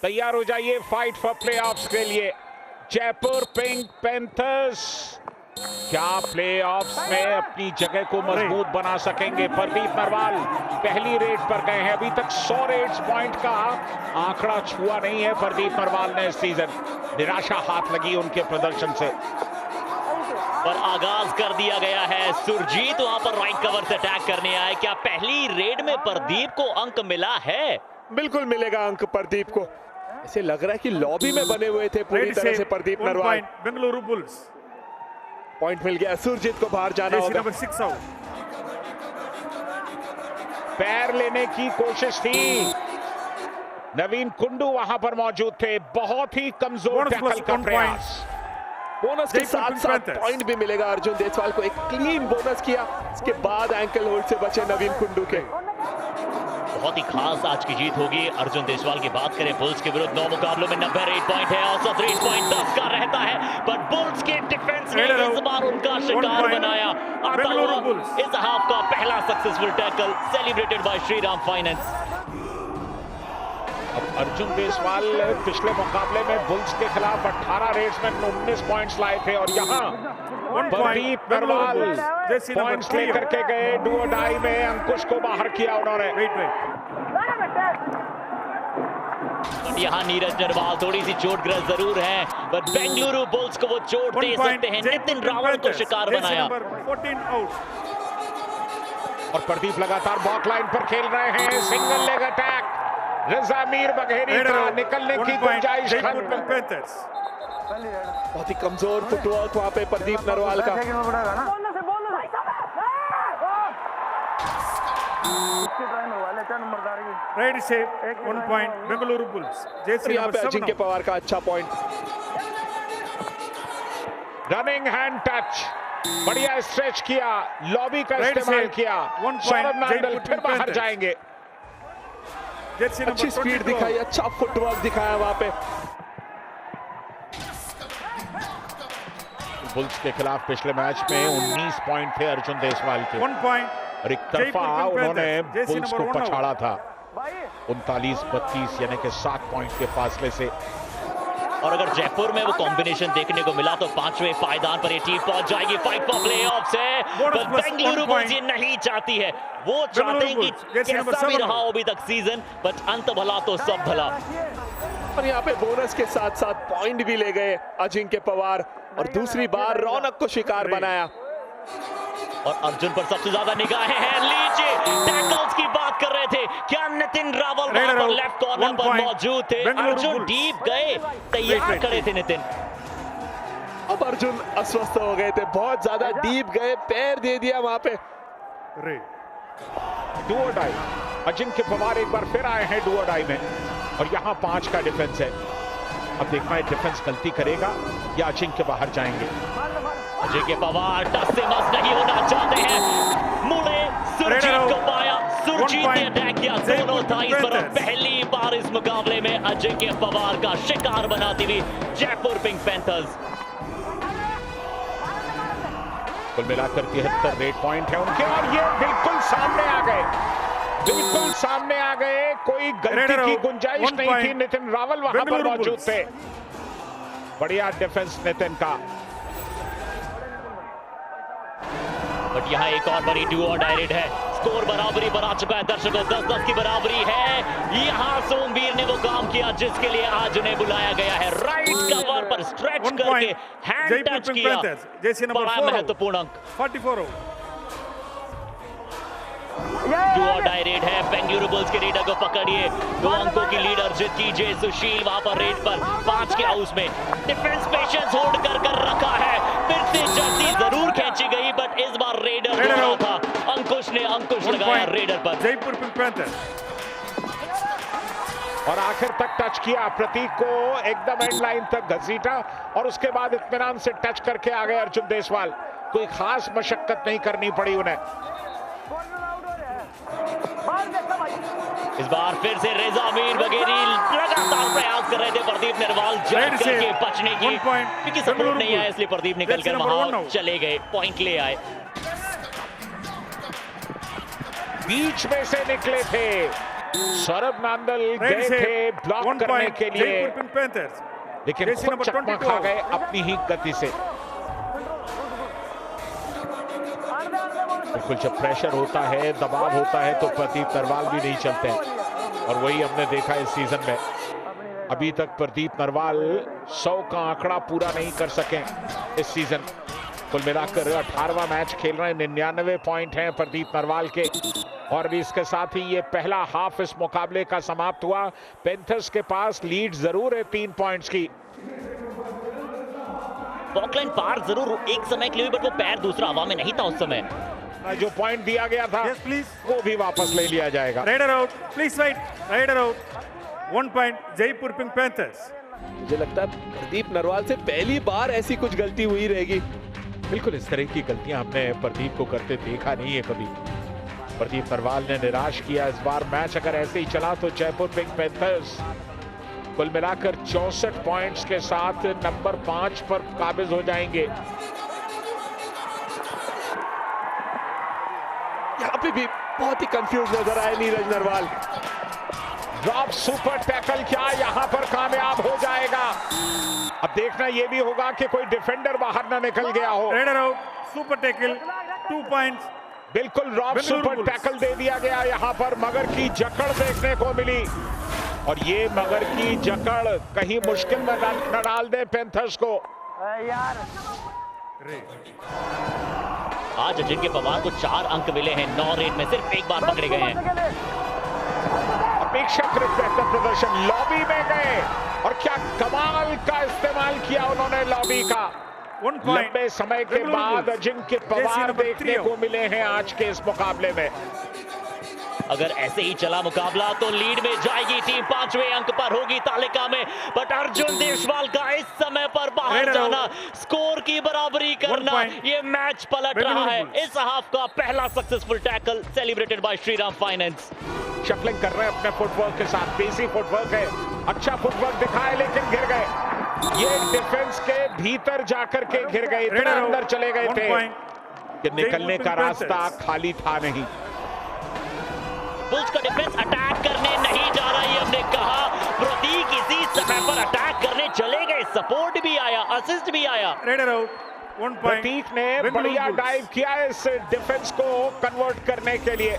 तैयार हो जाइए फाइट फॉर प्लेऑफ्स के लिए। जयपुर पिंक पैंथर्स क्या प्लेऑफ्स में अपनी जगह को मजबूत बना सकेंगे? प्रदीप नरवाल पहली रेड पर गए हैं, अभी तक 100 रेड्स पॉइंट का आंकड़ा छुआ नहीं है प्रदीप नरवाल ने इस सीजन। निराशा हाथ लगी उनके प्रदर्शन से। पर आगाज कर दिया गया है। सुरजीत वहां पर राइट कवर से अटैक करने आए। क्या पहली रेड में प्रदीप को अंक मिला है? बिल्कुल मिलेगा अंक प्रदीप को। ऐसे लग रहा है कि लॉबी में बने हुए थे पूरी तरह से प्रदीप नरवाल। बेंगलुरु बुल्स पॉइंट मिल गया। सुरजीत को बाहर जाना होगा। Number 6 out. पैर लेने की कोशिश थी, नवीन कुंडू वहां पर मौजूद थे। बहुत ही कमजोर टैकल का प्रयास। बोनस के साथ साथ पॉइंट भी मिलेगा अर्जुन देसवाल को। एक क्लीन बोनस किया, इसके बाद एंकल होल्ड से बचे नवीन कुंडू के। बहुत ही खास आज की जीत होगी। अर्जुन देसवाल की बात करें, बुल्स के विरुद्ध 9 मुकाबलों में 90 रेड पॉइंट है। औसत रेड पॉइंट 10 का रहता है, पर बुल्स के डिफेंस ने इस बार उनका शिकार बनाया। आता हुआ इस हाफ का पहला successful tackle celebrated by Shriram finance. Arjun Deswal पिछले मुकाबले में बुल्स के खिलाफ 18 रेड्स में 19 पॉइंट्स लाए थे और यहाँ प्रदीप नरवाल पॉइंट्स लेकर के गए। डू और डाई में अंकुश को बाहर किया उन्होंने। यहाँ नीरज नरवाल थोड़ी सी चोटग्रस्त जरूर है, पर बेंगलुरु बुल्स को वो चोट दे सकते हैं। नितिन रावल को शिकार बनाया। और प्रदीप लगातार बॉक लाइन पर खेल रहे हैं। सिंगल लेग अटैक रजा मीर बघेरी का निकलने की गुंजाइश खत्म। बहुत ही कमजोर फुटवर्क वहां पे प्रदीप नरवाल का। राइट से 1 पॉइंट बेंगलुरु बुल्स। यहाँ पे अजिंक्य पवार का अच्छा पॉइंट। रनिंग हैंड टच, बढ़िया स्ट्रेच किया, लॉबी का इस्तेमाल किया। सौरभ नांदल फिर बाहर जाएंगे। अच्छी स्पीड दिखाई, अच्छा फुटवर्क दिखाया वहां पे। बुल्स के खिलाफ पिछले मैच में 19 पॉइंट थे अर्जुन देसवाल के। 1 पॉइंट और एक तरफा उन्होंने बुल्स को पछाड़ा था 39-32 यानी कि 7 पॉइंट के फासले से। और अगर जयपुर में वो कॉम्बिनेशन देखने को मिला तो 5वें पायदान पर ये टीम पहुंच जाएगी। फाइट फॉर प्लेऑफ्स है, पर बेंगलुरु बुल्स ये नहीं चाहती है। वो चाहते हैं कि कैसा भी रहा हो अभी तक सीजन, बट अंत भला तो सब भला। और यहाँ पे बोनस के साथ साथ पॉइंट भी ले गए अजिंक्य पवार और दूसरी बार रौनक को शिकार बनाया। और अर्जुन पर सबसे ज्यादा निगाहें हैं। लीजिए टैकल्स की बात कर रहे थे, क्या नितिन रावल वहां पर लेफ्ट कॉर्नर पर मौजूद थे? अर्जुन डीप गए, तैयार खड़े थे नितिन। अब अर्जुन अस्वस्थ हो गए थे, बहुत ज्यादा डीप गए, पैर दे दिया वहां पे। डू और डाई, अजिंक्य पवार एक बार फिर आए हैं डू और डाई में और यहाँ 5 का डिफेंस है। अब देखना है डिफेंस गलती करेगा या अजिंक्य बाहर जाएंगे। अजिंक्य पवार टस से मस नहीं होना चाहते हैं। मुड़े सुरजीत को पाया, सुरजीत ने अटैक किया दोनों थाइस पर। पहली बार इस मुकाबले में अजिंक्य पवार का शिकार बनाती हुई जयपुर पिंक पैंथर्स। कुल मिलाकर 73 रेड पॉइंट है उनके और ये बिल्कुल सामने आ गए, बिल्कुल सामने आ गए। कोई गलती की गुंजाइश नहीं थी। नितिन रावल वहां पर मौजूद थे। बढ़िया डिफेंस नितिन का। बट यहाँ एक और बड़ी डू और डाई रेड है। स्कोर बराबरी पर आ चुका है दर्शकों, 10-10 की बराबरी है। यहाँ सोमवीर ने वो काम किया जिसके लिए आज उन्हें बुलाया गया है। राइट कवर पर स्ट्रेच करके हैंड टच किया, बड़ा महत्वपूर्ण अंक। 44 डू और डाई रेड है। बेंगलुरु बुल्स के रीडर को पकड़िए। 2 अंकों की लीड अर्जित कीजिए। सुशील वहां पर रेड पर 5 के हाउस में डिफेंस पेशेंस होल्ड कर रखा है। फिर से जल्दी जरूर खींची गई, बट इस बार रेडर रहा था। अंकुश ने अंकुश लगाया रेडर पर। जयपुर पिंक पैंथर और आखिर तक टच किया, प्रतीक को एकदम एंड लाइन तक घसीटा और उसके बाद इत्मीनान से टच करके आ गए अर्जुन देसवाल। कोई खास मशक्कत नहीं करनी पड़ी उन्हें। इस बार फिर से रेजा मीर बघेरी लगातार प्रयास कर रहे थे प्रदीप नरवाल जड़ करके बचने की, क्योंकि सपोर्ट नहीं आया इसलिए प्रदीप निकल कर वहां चले गए, पॉइंट ले आए। बीच में से निकले थे सौरभ नांदल गए थे ब्लॉक One करने point. के लिए, Jaipur Pink Panthers. लेकिन Jersey खुद number चकमा 22. खा गए अपनी ही गति से। बिल्कुल जब प्रेशर होता है, दबाव होता है, तो प्रदीप नरवाल भी नहीं चलते हैं, और वही हमने देखा इस सीजन में। अभी तक प्रदीप नरवाल 100 का आंकड़ा पूरा नहीं कर सके इस सीजन। कुल मिलाकर 18वां मैच खेल रहे हैं, 99 पॉइंट हैं प्रदीप नरवाल के, और इसके साथ ही ये पहला हाफ इस मुकाबले का समाप्त हुआ। पैंथर्स के पास लीड जरूर है 3 पॉइंट्स की। फॉकलैंड पार जरूर एक समय के लिए, बट वो पैर दूसरा हवा में नहीं था उस समय। जो पॉइंट दिया गया था Yes, please. वो भी वापस ले लिया जाएगा। Raider out. Please wait. Raider out. 1 point. Jaipur Pink Panthers. मुझे लगता है प्रदीप नरवाल से पहली बार ऐसी कुछ गलती हुई रहेगी। बिल्कुल इस तरह की गलतियां हमने प्रदीप को करते देखा नहीं है कभी। प्रदीप नरवाल ने निराश किया इस बार। मैच अगर ऐसे ही चला तो जयपुर पिंक पैंथर्स कुल मिलाकर 64 पॉइंट्स के साथ नंबर 5 पर काबिज हो जाएंगे। यहाँ पे भी बहुत ही कंफ्यूज नजर आए Neeraj Narwal. Drop super tackle क्या यहाँ पर कामयाब हो जाएगा? अब देखना ये भी होगा कि कोई डिफेंडर बाहर ना निकल गया हो। Raider out. Super tackle. 2 points. बिल्कुल drop Bengaluru super bulls. Tackle दे दिया गया। यहाँ पर मगर की जकड़ देखने को मिली, और ये मगर की जकड़ कहीं मुश्किल में न डाल दे पैंथर्स को। आज अजिंक्य पवार को 4 अंक मिले हैं, 9 रेड में सिर्फ एक बार पकड़े गए हैं। अपेक्षाकृत बेहतर प्रदर्शन, लॉबी में गए और क्या कमाल का इस्तेमाल किया उन्होंने लॉबी का। 1 point. लंबे समय के बेंगलुरु बाद bulls. Ajinkya Jersey Pawar number देखने 3. को मिले हैं आज के इस मुकाबले में। अगर ऐसे ही चला मुकाबला तो लीड में जाएगी टीम, 5वें अंक पर होगी तालिका में, बट अर्जुन देशवाल का इस समय पर बाहर Raider जाना, स्कोर की बराबरी करना, point. ये मैच पलट बेंगलुरु रहा है। बुल्स। इस हाफ का पहला successful tackle celebrated by Shriram finance. Shuffling कर रहे हैं अपने फुटवर्क के साथ, देसी फुटवर्क है, अच्छा फुटवर्क दिखाए लेकिन गिर गए। ये डिफेंस के भीतर जाकर के गिर गए, इतना Raider out. अंदर चले गए 1 थे point. कि निकलने का Jaipur रास्ता Panthers. खाली था नहीं। बुल्स का डिफेंस अटैक करने नहीं जा रहा, ये हमने कहा। प्रतीक इसी समय पर अटैक करने चले गए, सपोर्ट भी आया, असिस्ट भी आया। Raider out. 1 point. प्रतीक ने Bengaluru बढ़िया Bulls. डाइव किया इस डिफेंस को कन्वर्ट करने के लिए।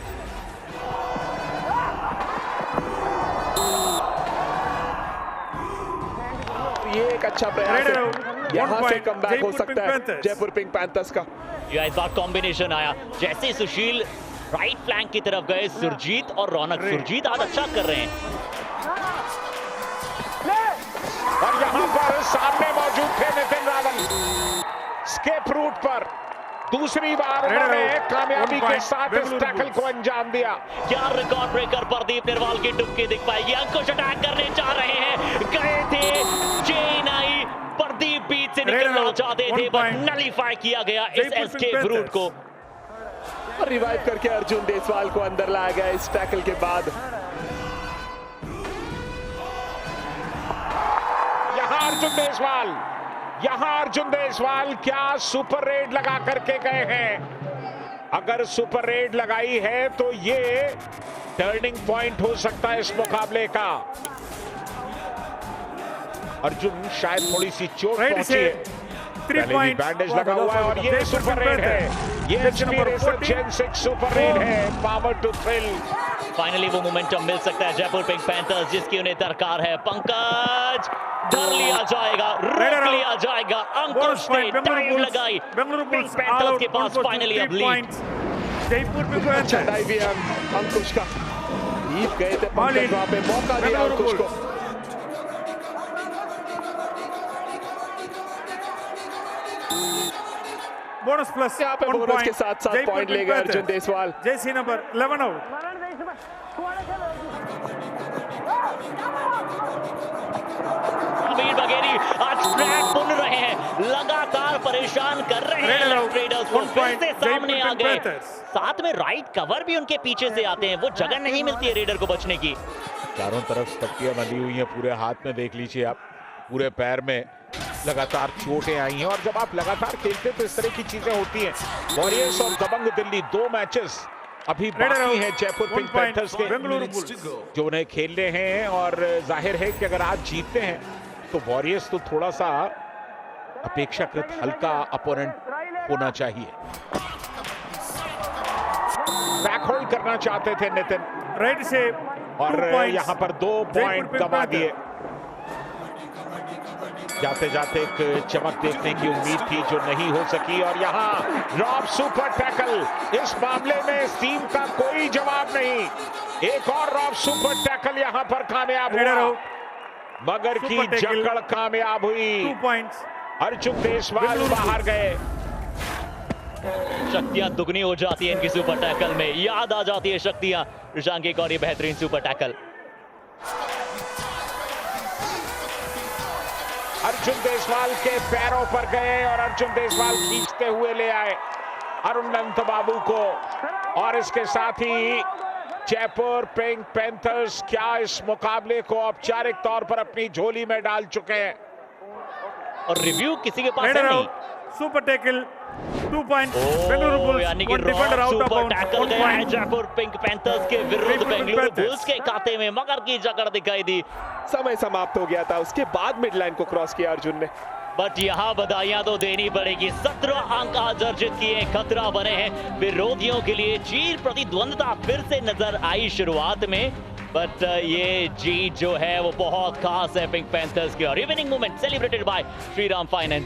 ये एक अच्छा प्रयास Raider है, out. यहाँ 1 से point. कमबैक हो Jaipur सकता Pink है Panthers. जयपुर पिंक पैंथर्स का। या इस बार कॉम्बिनेशन आया, जैसे सुशील राइट फ्लैंक की तरफ गए, सुरजीत और रौनक। सुरजीत आज अच्छा कर रहे हैं, और यहाँ पर सामने मौजूद थे नितिन रावल, स्केप रूट पर दूसरी बार उन्होंने कामयाबी के साथ इस टैकल को अंजाम दिया। क्या रिकॉर्ड ब्रेकर प्रदीप नरवाल की डुबकी दिख पाएगी? अंकुश अटैक करने जा रहे हैं, गए थे चेन्नई, प्रदीप बीच से निकलना चाहते थे, बट नलीफाई किया गया इस एस्केप रूट को। और रिवाइव करके अर्जुन देशवाल को अंदर लाया गया इस टैकल के बाद। यहाँ अर्जुन देशवाल क्या सुपर रेड लगा करके गए हैं। अगर सुपर रेड लगाई है तो ये टर्निंग पॉइंट हो सकता है इस मुकाबले का। अर्जुन शायद थोड़ी सी चोट पहुंची है, 3 पहले भी points. बैंडेज लगा हुआ है, और ये सुपर रेड है, ये एचपी रेसर जेन 6 सुपर रेड है, पावर टू थ्रिल। फाइनली वो मोमेंटम मिल सकता है जयपुर पिंक पैंथर्स जिसकी उन्हें दरकार है। पंकज धर लिया जाएगा, रोक लिया जाएगा, अंकुश ने टाइम लगाई, पिंक पैंथर्स के पास फाइनली अब लीड। जयपुर पिंक अच्छा पैंथर्स। डाइव है अंकुश का, जीत गए थे पंकज, वहां पे मौका दिया अंकुश को। बोनस प्लस यहाँ पे बोनस के साथ पॉइंट ले गए Arjun Deshwal. Jersey number 11 out. Amir Bagheri आज ट्रैक बुन रहे हैं, लगातार परेशान कर रहे हैं ट्रेडर्स को, फिर से सामने आ गए। साथ में राइट कवर भी उनके पीछे से आते हैं, वो जगह नहीं मिलती है रेडर को बचने की। चारों तरफ पट्टियां बंधी हुई हैं, पूरे हाथ में देख लीजिए आप, पूरे पैर में लगातार चोटें आई हैं, और जब आप लगातार खेलते तो इस तरह की चीजें होती हैं। वॉरियर्स और दबंग दिल्ली 2 मैचेस अभी Red बाकी arrow, है जयपुर 1 पिंक point, पैंथर्स के बेंगलुरु बुल्स। जो उन्हें खेलने हैं, और जाहिर है कि अगर आज जीतते हैं तो वॉरियर्स तो थोड़ा सा अपेक्षाकृत हल्का अपोनेंट होना चाहिए। बैक होल्ड करना चाहते थे नितिन, राइट से और 2 points, यहां पर 2 जयपुर पॉइंट पिंक गवा पैंथर। दिए। जाते जाते एक चमक देखने की उम्मीद थी जो नहीं हो सकी, और यहां रॉब सुपर टैकल। इस मामले में टीम का कोई जवाब नहीं। एक और रॉब सुपर टैकल यहां पर कामयाब Red हुआ, arrow, मगर की Super tackle, जकड़ कामयाब हुई। 2 points, अर्जुन देसवाल बेंगलुरु बाहर गए। शक्तियां दुगनी हो जाती हैं इनकी सुपर टैकल में, याद आ जाती है शक्तियां ऋषांक की एक और ये बेहतरीन सुपर टैकल। अर्जुन देसवाल के पैरों पर गए और अर्जुन देसवाल खींचते हुए ले आए अरुण अनंत बाबू को, और इसके साथ ही जयपुर पिंक पैंथर्स क्या इस मुकाबले को औपचारिक तौर पर अपनी झोली में डाल चुके हैं। और रिव्यू किसी के पास Red है arrow, नहीं। Super tackle, 2 points, Bengaluru bulls, यानी कि 1 defender out of super bounds, tackle 1 गया है point। जयपुर पिंक पैंथर्स के विरुद्ध Jaipur pink Bengaluru panthers. Bulls के खाते में, मगर की जकड़ दिखाई दी। समय समाप्त हो गया था, उसके बाद मिड लाइन को क्रॉस किया अर्जुन ने। बट यहाँ बधाइयां तो देनी पड़ेगी, 17 अंक आज अर्जित किए, खतरा बने हैं विरोधियों के लिए। चीर प्रतिद्वंदता फिर से नजर आई शुरुआत में, बट ये जीत जो है वो बहुत खास है पिंक पैंथर्स की। और evening moment celebrated by Shriram finance.